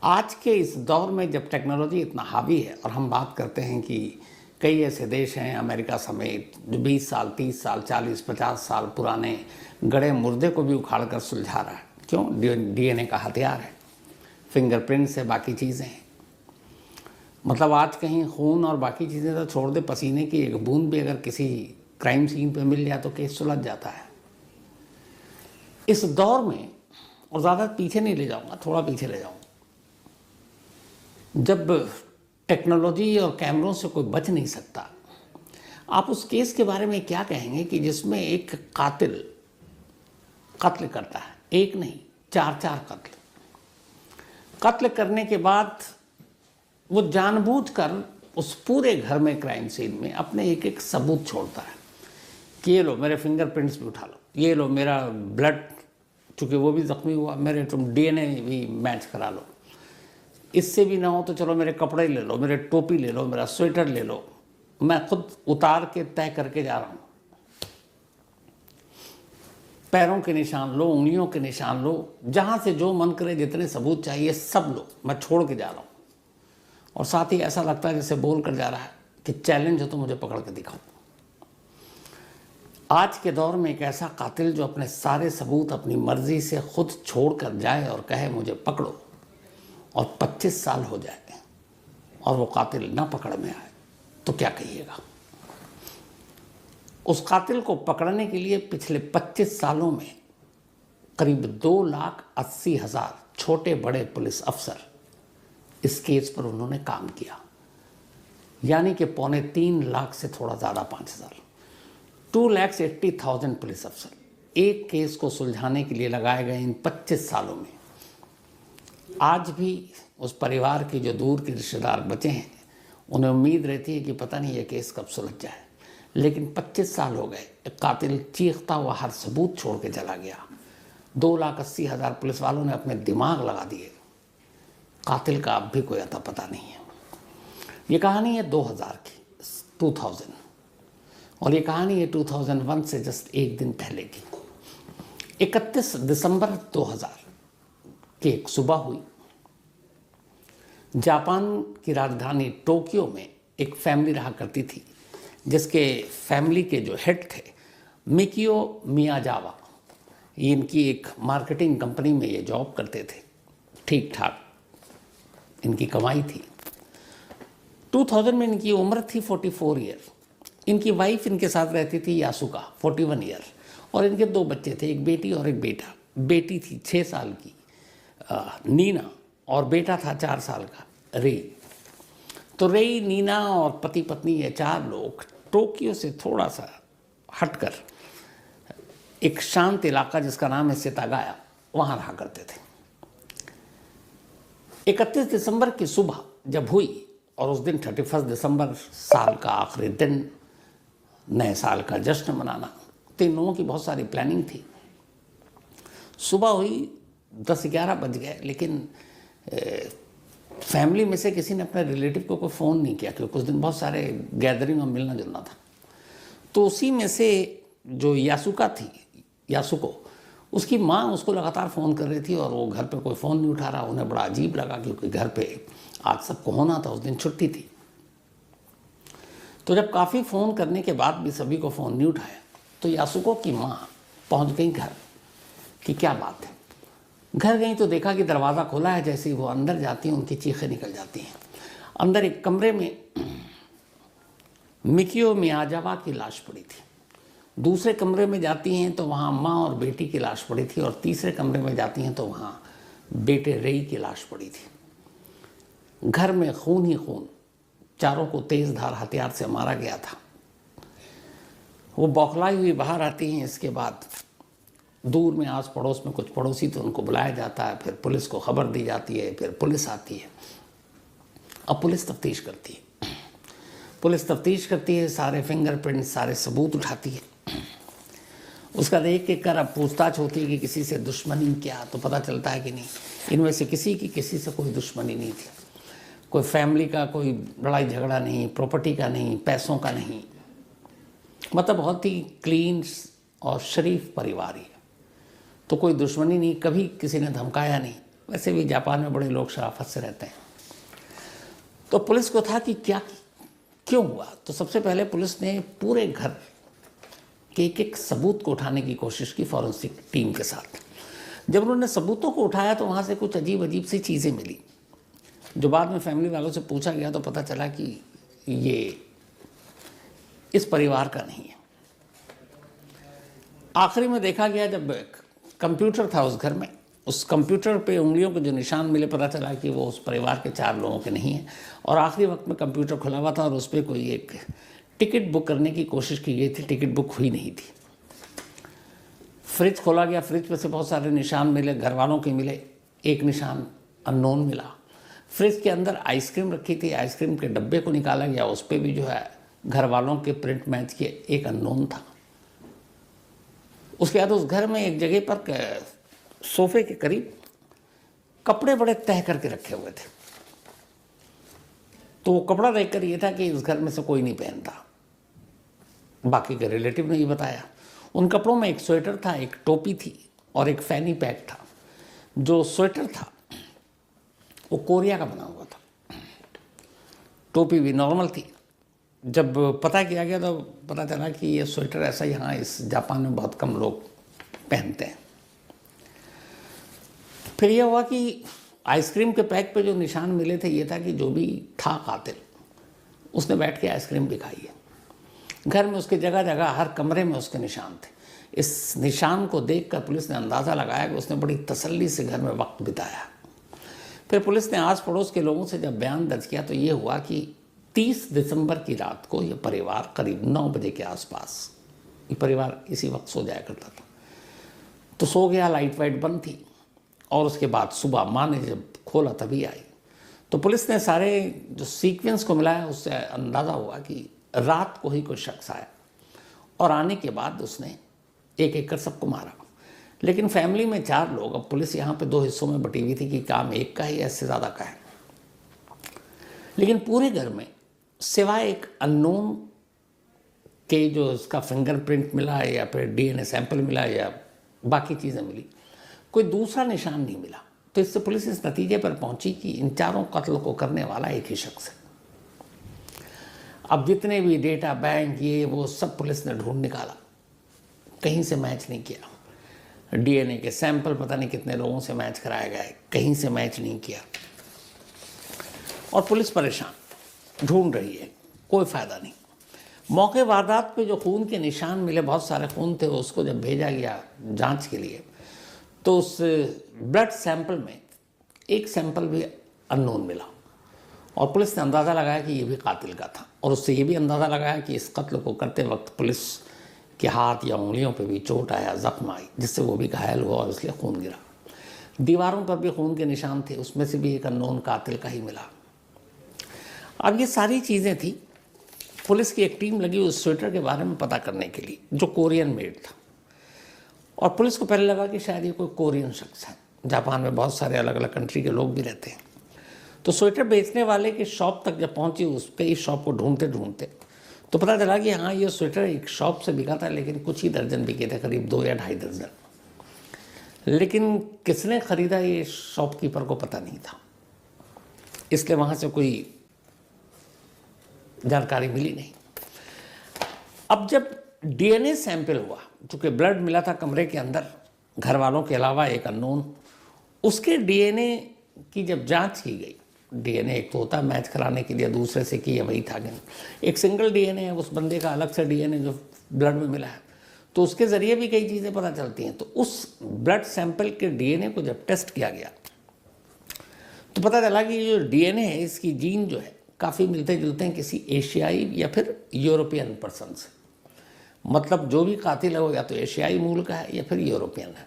आज के इस दौर में जब टेक्नोलॉजी इतना हावी है और हम बात करते हैं कि कई ऐसे देश हैं अमेरिका समेत जो 20 साल 30 साल 40 50 साल पुराने गड़े मुर्दे को भी उखाड़ कर सुलझा रहा है। क्यों? डीएनए का हथियार है, फिंगरप्रिंट्स है, बाकी चीज़ें हैं। मतलब आज कहीं खून और बाकी चीज़ें तो छोड़ दे, पसीने की एक बूंद भी अगर किसी क्राइम सीन पे मिल जाए तो केस सुलझ जाता है। इस दौर में, और ज़्यादा पीछे नहीं ले जाऊँगा, थोड़ा पीछे ले जाऊँगा, जब टेक्नोलॉजी और कैमरों से कोई बच नहीं सकता, आप उस केस के बारे में क्या कहेंगे कि जिसमें एक कातिल कत्ल करता है, एक नहीं 4-4 कत्ल करने के बाद वो जानबूझकर उस पूरे घर में क्राइम सीन में अपने एक एक सबूत छोड़ता है कि ये लो मेरे फिंगरप्रिंट्स भी उठा लो, ये लो मेरा ब्लड, चूँकि वो भी ज़ख्मी हुआ, मेरे तुम डीएनए भी मैच करा लो, इससे भी ना हो तो चलो मेरे कपड़े ले लो, मेरे टोपी ले लो, मेरा स्वेटर ले लो, मैं खुद उतार के तय करके जा रहा हूँ, पैरों के निशान लो, उंगलियों के निशान लो, जहाँ से जो मन करे जितने सबूत चाहिए सब लो, मैं छोड़ के जा रहा हूँ। और साथ ही ऐसा लगता है जैसे बोल कर जा रहा है कि चैलेंज हो तो मुझे पकड़ के दिखाओ। आज के दौर में एक ऐसा कातिल जो अपने सारे सबूत अपनी मर्जी से खुद छोड़ कर जाए और कहे मुझे पकड़ो, और 25 साल हो जाए और वो कातिल ना पकड़ में आए तो क्या कहिएगा? उस कातिल को पकड़ने के लिए पिछले 25 सालों में करीब 2,80,000 छोटे बड़े पुलिस अफसर इस केस पर उन्होंने काम किया, यानी कि 2.25 लाख से थोड़ा ज़्यादा 5,000, 2,80,000 पुलिस अफसर एक केस को सुलझाने के लिए लगाए गए इन 25 सालों में। आज भी उस परिवार के जो दूर के रिश्तेदार बचे हैं उन्हें उम्मीद रहती है कि पता नहीं ये केस कब सुलझ जाए, लेकिन 25 साल हो गए, एक कातिल चीखता हुआ हर सबूत छोड़ के चला गया। 2,80,000 पुलिस वालों ने अपने दिमाग लगा दिए, कातिल का अब भी कोई अता पता नहीं है। ये कहानी है 2000 की, 2000, और ये कहानी है 2001 से जस्ट एक दिन पहले की। 31 दिसंबर 2000 की एक सुबह हुई। जापान की राजधानी टोक्यो में एक फैमिली रहा करती थी जिसके फैमिली के जो हेड थे मिकियो मियाजावा, इनकी एक मार्केटिंग कंपनी में ये जॉब करते थे, ठीक ठाक इनकी कमाई थी। 2000 में इनकी उम्र थी 44 ईयर। इनकी वाइफ इनके साथ रहती थी यासुका, 41 ईयर, और इनके 2 बच्चे थे, एक बेटी और एक बेटा। बेटी थी 6 साल की नीना, और बेटा था 4 साल का रेई। तो रेई, नीना और पति पत्नी ये 4 लोग टोक्यो से थोड़ा सा हटकर एक शांत इलाका जिसका नाम है सितागाया, वहाँ रहा करते थे। 31 दिसंबर की सुबह जब हुई, और उस दिन 31 दिसंबर साल का आखिरी दिन, नए साल का जश्न मनाना, तो इन लोगों की बहुत सारी प्लानिंग थी। सुबह हुई, 10-11 बज गए, लेकिन फैमिली में से किसी ने अपने रिलेटिव को कोई फ़ोन नहीं किया, क्योंकि उस दिन बहुत सारे गैदरिंग और मिलना जुलना था। तो उसी में से जो यासुको, उसकी माँ उसको लगातार फ़ोन कर रही थी और वो घर पे कोई फ़ोन नहीं उठा रहा। उन्हें बड़ा अजीब लगा क्योंकि घर पे आज सबको होना था, उस दिन छुट्टी थी। तो जब काफ़ी फ़ोन करने के बाद भी सभी को फ़ोन नहीं उठाया तो यासुको की माँ पहुँच गई घर कि क्या बात है। घर गई तो देखा कि दरवाज़ा खुला है। जैसे ही वो अंदर जाती हैं उनकी चीखें निकल जाती हैं। अंदर एक कमरे में मिकियो मियाजावा की लाश पड़ी थी। दूसरे कमरे में जाती हैं तो वहाँ माँ और बेटी की लाश पड़ी थी, और तीसरे कमरे में जाती हैं तो वहाँ बेटे रेई की लाश पड़ी थी। घर में खून ही खून, चारों को तेज़ धार हथियार से मारा गया था। वो बौखलाई हुई बाहर आती हैं। इसके बाद दूर में आस पड़ोस में कुछ पड़ोसी तो उनको बुलाया जाता है, फिर पुलिस को खबर दी जाती है, फिर पुलिस आती है। अब पुलिस तफ्तीश करती है। पुलिस तफ्तीश करती है, सारे फिंगरप्रिंट, सारे सबूत उठाती है। उसका देख के कर अब पूछताछ होती है कि किसी से दुश्मनी क्या, तो पता चलता है कि नहीं, इनमें से किसी से कोई दुश्मनी नहीं थी। कोई फैमिली का कोई लड़ाई झगड़ा नहीं, प्रॉपर्टी का नहीं, पैसों का नहीं, मतलब बहुत ही क्लीन और शरीफ परिवार ही है। तो कोई दुश्मनी नहीं, कभी किसी ने धमकाया नहीं, वैसे भी जापान में बड़े लोग शराफत से रहते हैं। तो पुलिस को था कि क्या क्यों हुआ। तो सबसे पहले पुलिस ने पूरे घर के एक एक सबूत को उठाने की कोशिश की फॉरेंसिक टीम के साथ। जब उन्होंने सबूतों को उठाया तो वहाँ से कुछ अजीब अजीब सी चीज़ें मिली, जो बाद में फैमिली वालों से पूछा गया तो पता चला कि ये इस परिवार का नहीं है। आखिरी में देखा गया जब कंप्यूटर था उस घर में, उस कंप्यूटर पे उंगलियों के जो निशान मिले, पता चला कि वो उस परिवार के 4 लोगों के नहीं हैं। और आखिरी वक्त में कंप्यूटर खुला हुआ था और उस पर कोई एक टिकट बुक करने की कोशिश की गई थी, टिकट बुक हुई नहीं थी। फ्रिज खोला गया, फ्रिज पे से बहुत सारे निशान मिले, घर वालों के मिले, एक निशान अननोन मिला। फ्रिज के अंदर आइसक्रीम रखी थी, आइसक्रीम के डब्बे को निकाला गया, उस पर भी जो है घर वालों के प्रिंट मैच किए, एक अननोन था। उसके बाद उस घर में एक जगह पर सोफे के करीब कपड़े बड़े तह करके रखे हुए थे। तो वो कपड़ा देखकर ये था कि इस घर में से कोई नहीं पहनता। बाकी के रिलेटिव ने ही बताया। उन कपड़ों में एक स्वेटर था, एक टोपी थी और एक फैनी पैक था। जो स्वेटर था वो कोरिया का बना हुआ था, टोपी भी नॉर्मल थी। जब पता किया गया तो पता चला कि ये स्वेटर ऐसा यहाँ इस जापान में बहुत कम लोग पहनते हैं। फिर यह हुआ कि आइसक्रीम के पैक पे जो निशान मिले थे, ये था कि जो भी था कातिल उसने बैठ के आइसक्रीम भी खाई है। घर में उसके जगह जगह हर कमरे में उसके निशान थे। इस निशान को देखकर पुलिस ने अंदाज़ा लगाया कि उसने बड़ी तसल्ली से घर में वक्त बिताया। फिर पुलिस ने आस पड़ोस के लोगों से जब बयान दर्ज किया तो ये हुआ कि 30 दिसंबर की रात को ये परिवार करीब 9 बजे के आसपास, ये परिवार इसी वक्त सो जाया करता था, तो सो गया, लाइट वाइट बंद थी। और उसके बाद सुबह माँ ने जब खोला तभी आई। तो पुलिस ने सारे जो सीक्वेंस को मिलाया, उससे अंदाज़ा हुआ कि रात को ही कोई शख्स आया और आने के बाद उसने एक एक कर सबको मारा। लेकिन फैमिली में 4 लोग, अब पुलिस यहाँ पे 2 हिस्सों में बटी हुई थी कि काम एक का है या इससे ज़्यादा का है। लेकिन पूरे घर में सिवाय एक अननोन के जो उसका फिंगरप्रिंट मिला या फिर डीएनए सैंपल मिला या बाकी चीज़ें मिली, कोई दूसरा निशान नहीं मिला। तो इससे पुलिस इस नतीजे पर पहुंची कि इन 4 कत्ल को करने वाला एक ही शख्स है। अब जितने भी डेटा बैंक ये वो सब पुलिस ने ढूंढ निकाला, कहीं से मैच नहीं किया। डीएनए के सैंपल पता नहीं कितने लोगों से मैच कराए गए, कहीं से मैच नहीं किया। और पुलिस परेशान ढूंढ रही है, कोई फ़ायदा नहीं। मौके वारदात पे जो खून के निशान मिले, बहुत सारे खून थे, उसको जब भेजा गया जांच के लिए तो उस ब्लड सैंपल में एक सैंपल भी अननोन मिला। और पुलिस ने अंदाज़ा लगाया कि ये भी कातिल का था। और उससे ये भी अंदाज़ा लगाया कि इस कत्ल को करते वक्त पुलिस के हाथ या उंगलियों पे भी चोट आया, जख्म आई, जिससे वो भी घायल हुआ और इसलिए खून गिरा। दीवारों पर भी खून के निशान थे, उसमें से भी एक अननोन कातिल का ही मिला। अब ये सारी चीज़ें थी। पुलिस की एक टीम लगी उस स्वेटर के बारे में पता करने के लिए, जो कोरियन मेड था। और पुलिस को पहले लगा कि शायद ये कोई कोरियन शख्स है। जापान में बहुत सारे अलग अलग कंट्री के लोग भी रहते हैं। तो स्वेटर बेचने वाले की शॉप तक जब पहुंची, उस पर इस शॉप को ढूंढते ढूंढते तो पता चला कि हाँ, ये स्वेटर एक शॉप से बिका था, लेकिन कुछ ही दर्जन बिके थे, करीब 2 या 2.5 दर्जन। लेकिन किसने ख़रीदा ये शॉपकीपर को पता नहीं था, इसलिए वहाँ से कोई जानकारी मिली नहीं। अब जब डीएनए सैंपल हुआ, चूँकि ब्लड मिला था कमरे के अंदर घर वालों के अलावा एक अननोन, उसके डीएनए की जब जांच की गई, डीएनए एक तो होता है मैच कराने के लिए, दूसरे से कि वही था कि एक सिंगल डीएनए है उस बंदे का, अलग से डीएनए जो ब्लड में मिला है, तो उसके ज़रिए भी कई चीज़ें पता चलती हैं। तो उस ब्लड सैंपल के डीएनए को जब टेस्ट किया गया तो पता चला कि जो डीएनए है, इसकी जीन जो है काफ़ी मिलते जुलते हैं किसी एशियाई या फिर यूरोपियन पर्सन से। मतलब जो भी कातिल है वो या तो एशियाई मूल का है या फिर यूरोपियन है,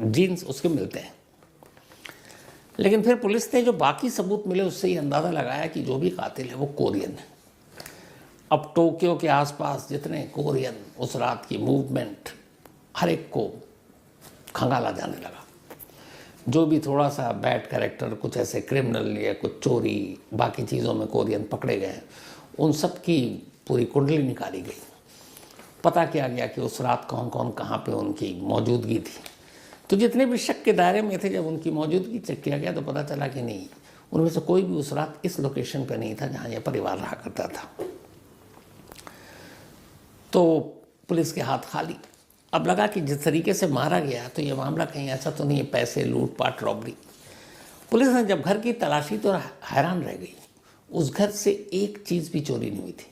जीन्स उसके मिलते हैं। लेकिन फिर पुलिस ने जो बाकी सबूत मिले उससे ये अंदाज़ा लगाया कि जो भी कातिल है वो कोरियन है। अब टोक्यो के आसपास जितने कोरियन, उस रात की मूवमेंट हर एक को खंगाला जाने लगा। जो भी थोड़ा सा बैड कैरेक्टर, कुछ ऐसे क्रिमिनल या कुछ चोरी बाकी चीज़ों में कोरियन पकड़े गए, उन सब की पूरी कुंडली निकाली गई। पता किया गया कि उस रात कौन कौन कहाँ पे उनकी मौजूदगी थी। तो जितने भी शक के दायरे में थे, जब उनकी मौजूदगी चेक किया गया तो पता चला कि नहीं, उनमें से कोई भी उस रात इस लोकेशन पर नहीं था जहाँ यह परिवार रहा करता था। तो पुलिस के हाथ खाली। अब लगा कि जिस तरीके से मारा गया तो ये मामला कहीं ऐसा तो नहीं है पैसे, लूटपाट, रॉबरी। पुलिस ने जब घर की तलाशी तो हैरान रह गई। उस घर से एक चीज़ भी चोरी नहीं हुई थी।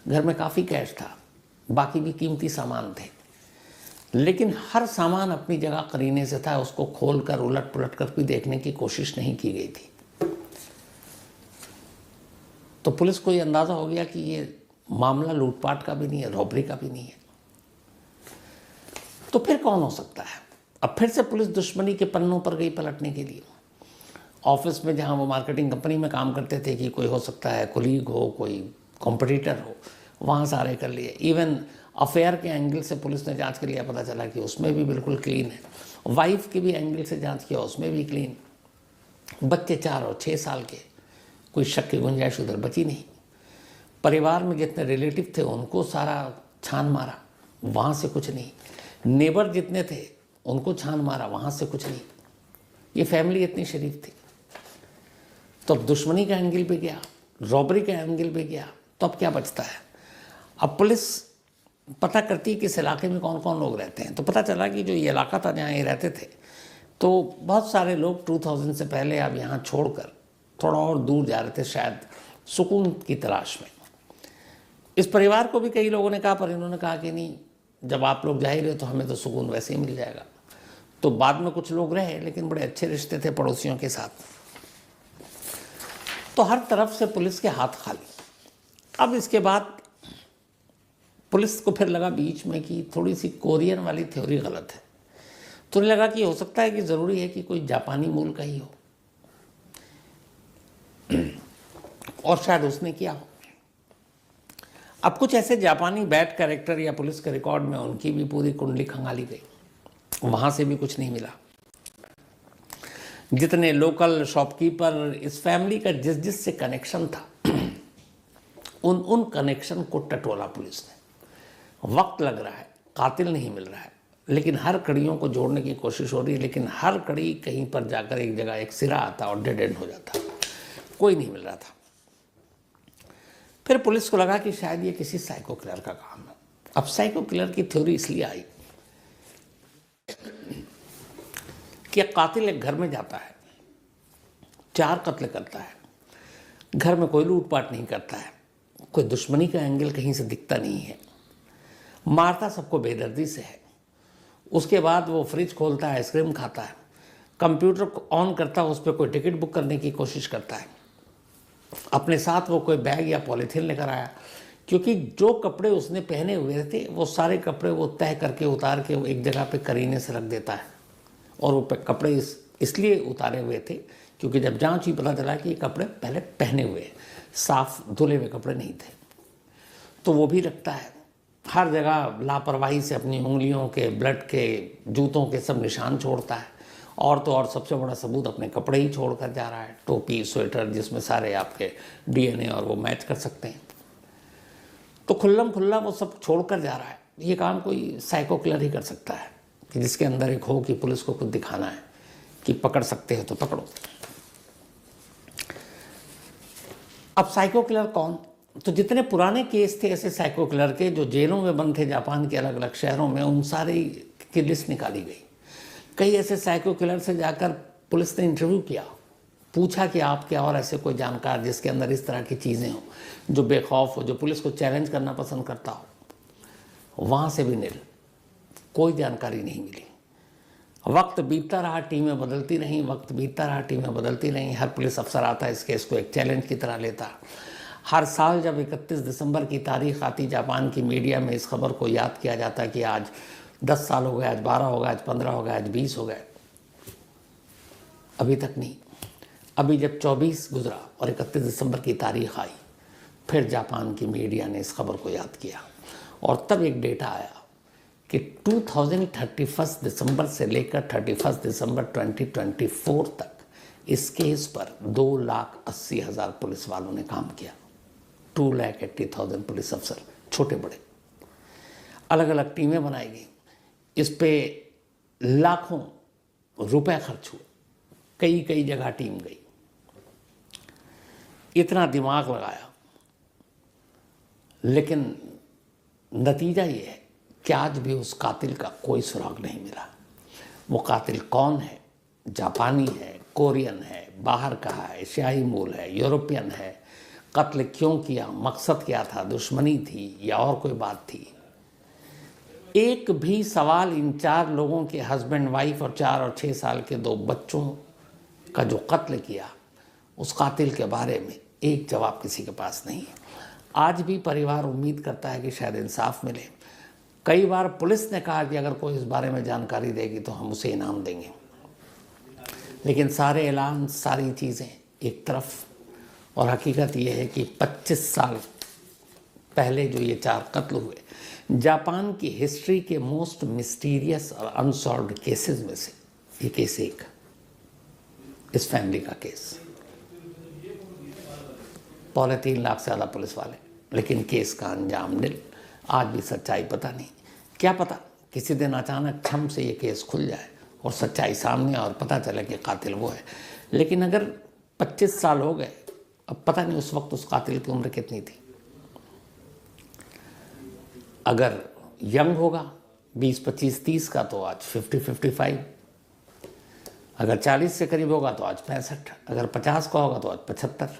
घर में काफ़ी कैश था, बाकी भी कीमती सामान थे, लेकिन हर सामान अपनी जगह करीने से था। उसको खोल कर उलट पुलट कर भी देखने की कोशिश नहीं की गई थी। तो पुलिस को ये अंदाज़ा हो गया कि ये मामला लूटपाट का भी नहीं है, रॉबरी का भी नहीं है। तो फिर कौन हो सकता है? अब फिर से पुलिस दुश्मनी के पन्नों पर गई पलटने के लिए। ऑफिस में जहां वो मार्केटिंग कंपनी में काम करते थे कि कोई हो सकता है कुलीग हो, कोई कॉम्पिटिटर हो, वहाँ सारे कर लिए। इवन अफेयर के एंगल से पुलिस ने जांच कर लिया, पता चला कि उसमें भी बिल्कुल क्लीन है। वाइफ के भी एंगल से जांच किया, उसमें भी क्लीन। बच्चे 4 और 6 साल के, कोई शक की गुंजाइश उधर बची नहीं। परिवार में जितने रिलेटिव थे उनको सारा छान मारा, वहाँ से कुछ नहीं। नेबर जितने थे उनको छान मारा, वहाँ से कुछ नहीं। ये फैमिली इतनी शरीफ थी। तो अब दुश्मनी का एंगल पे गया, रॉबरी का एंगल पे गया, तो अब क्या बचता है? अब पुलिस पता करती है कि इस इलाके में कौन कौन लोग रहते हैं। तो पता चला कि जो ये इलाका था जहाँ ये रहते थे, तो बहुत सारे लोग 2000 से पहले अब यहाँ छोड़कर थोड़ा और दूर जा रहे थे, शायद सुकून की तलाश में। इस परिवार को भी कई लोगों ने कहा, पर इन्होंने कहा कि नहीं, जब आप लोग जा ही रहे तो हमें तो सुकून वैसे ही मिल जाएगा। तो बाद में कुछ लोग रहे, लेकिन बड़े अच्छे रिश्ते थे पड़ोसियों के साथ। तो हर तरफ से पुलिस के हाथ खाली। अब इसके बाद पुलिस को फिर लगा बीच में कि थोड़ी सी कोरियन वाली थ्योरी गलत है। तो लगा कि हो सकता है कि ज़रूरी है कि कोई जापानी मूल का ही हो, और शायद उसने किया हो। अब कुछ ऐसे जापानी बैड कैरेक्टर या पुलिस के रिकॉर्ड में उनकी भी पूरी कुंडली खंगाली गई, वहाँ से भी कुछ नहीं मिला। जितने लोकल शॉपकीपर, इस फैमिली का जिस जिस से कनेक्शन था, उन कनेक्शन को टटोला पुलिस ने। वक्त लग रहा है, कातिल नहीं मिल रहा है, लेकिन हर कड़ियों को जोड़ने की कोशिश हो रही है, लेकिन हर कड़ी कहीं पर जाकर एक जगह एक सिरा आता और डेड एंड हो जाता, कोई नहीं मिल रहा था। फिर पुलिस को लगा कि शायद ये किसी साइको किलर का काम है। अब साइको किलर की थ्योरी इसलिए आई कि कातिल एक घर में जाता है, 4 कत्ल करता है, घर में कोई लूटपाट नहीं करता है, कोई दुश्मनी का एंगल कहीं से दिखता नहीं है, मारता सबको बेदर्दी से है। उसके बाद वो फ्रिज खोलता है, आइसक्रीम खाता है, कंप्यूटर ऑन करता है, उस पर कोई टिकट बुक करने की कोशिश करता है। अपने साथ वो कोई बैग या पॉलीथीन लेकर आया, क्योंकि जो कपड़े उसने पहने हुए थे वो सारे कपड़े वो तय करके उतार के वो एक जगह पे करीने से रख देता है। और वो कपड़े इसलिए उतारे हुए थे क्योंकि जब जांच हुई पता चला कि ये कपड़े पहले पहने हुए, साफ धुले हुए कपड़े नहीं थे। तो वो भी रखता है। हर जगह लापरवाही से अपनी उंगलियों के, ब्लड के, जूतों के सब निशान छोड़ता है। और तो और सबसे बड़ा सबूत अपने कपड़े ही छोड़ कर जा रहा है, टोपी, स्वेटर, जिसमें सारे आपके डीएनए और वो मैच कर सकते हैं। तो खुल्लम खुल्ला वो सब छोड़ कर जा रहा है। ये काम कोई साइको किलर ही कर सकता है, कि जिसके अंदर एक हो कि पुलिस को कुछ दिखाना है कि पकड़ सकते हो तो पकड़ो। अब साइको किलर कौन? तो जितने पुराने केस थे ऐसे साइको किलर के जो जेलों में बंद थे जापान के अलग अलग शहरों में, उन सारी की लिस्ट निकाली गई। कई ऐसे साइको किलर से जाकर पुलिस ने इंटरव्यू किया, पूछा कि आप क्या और ऐसे कोई जानकार जिसके अंदर इस तरह की चीज़ें हो, जो बेखौफ हो, जो पुलिस को चैलेंज करना पसंद करता हो। वहाँ से भी नील, कोई जानकारी नहीं मिली। वक्त बीतता रहा, टीमें बदलती रहीं, वक्त बीतता रहा, टीमें बदलती रहीं। हर पुलिस अफसर आता इस केस को एक चैलेंज की तरह लेता। हर साल जब 31 दिसंबर की तारीख आती, जापान की मीडिया में इस खबर को याद किया जाता कि आज 10 साल हो गए, आज 12 हो गए, आज 15 हो गए, आज 20 हो गए। अभी तक नहीं। अभी जब 24 गुजरा और 31 दिसंबर की तारीख आई, फिर जापान की मीडिया ने इस खबर को याद किया और तब एक डेटा आया कि 2031 दिसंबर से लेकर 31 दिसंबर 2024 तक इस केस पर 2,80,000 पुलिस वालों ने काम किया। 2,80,000 पुलिस अफसर, छोटे बड़े, अलग अलग टीमें बनाई गई। इस पे लाखों रुपए खर्च हुए, कई कई जगह टीम गई, इतना दिमाग लगाया, लेकिन नतीजा ये है कि आज भी उस कातिल का कोई सुराग नहीं मिला। वो कातिल कौन है? जापानी है, कोरियन है, बाहर का है, एशियाई मूल है, यूरोपियन है, कत्ल क्यों किया, मकसद क्या था, दुश्मनी थी या और कोई बात थी? एक भी सवाल इन 4 लोगों के हस्बैंड वाइफ और 4 और 6 साल के 2 बच्चों का जो कत्ल किया, उस कातिल के बारे में एक जवाब किसी के पास नहीं है। आज भी परिवार उम्मीद करता है कि शायद इंसाफ मिले। कई बार पुलिस ने कहा कि अगर कोई इस बारे में जानकारी देगी तो हम उसे इनाम देंगे, लेकिन सारे ऐलान, सारी चीज़ें एक तरफ, और हकीकत यह है कि 25 साल पहले जो ये 4 कत्ल हुए, जापान की हिस्ट्री के मोस्ट मिस्टीरियस और अनसॉल्व्ड केसेस में से ये केस एक, इस फैमिली का केस। 3.25 लाख से ज़्यादा पुलिस वाले, लेकिन केस का अंजाम निल। आज भी सच्चाई पता नहीं। क्या पता किसी दिन अचानक छम से ये केस खुल जाए और सच्चाई सामने और पता चले कि कातिल वो है। लेकिन अगर 25 साल हो गए, अब पता नहीं उस वक्त उस कातिल की उम्र कितनी थी। अगर यंग होगा 20, 25, 30 का तो आज 50, 55, अगर 40 से करीब होगा तो आज 65, अगर 50 का होगा तो आज 75।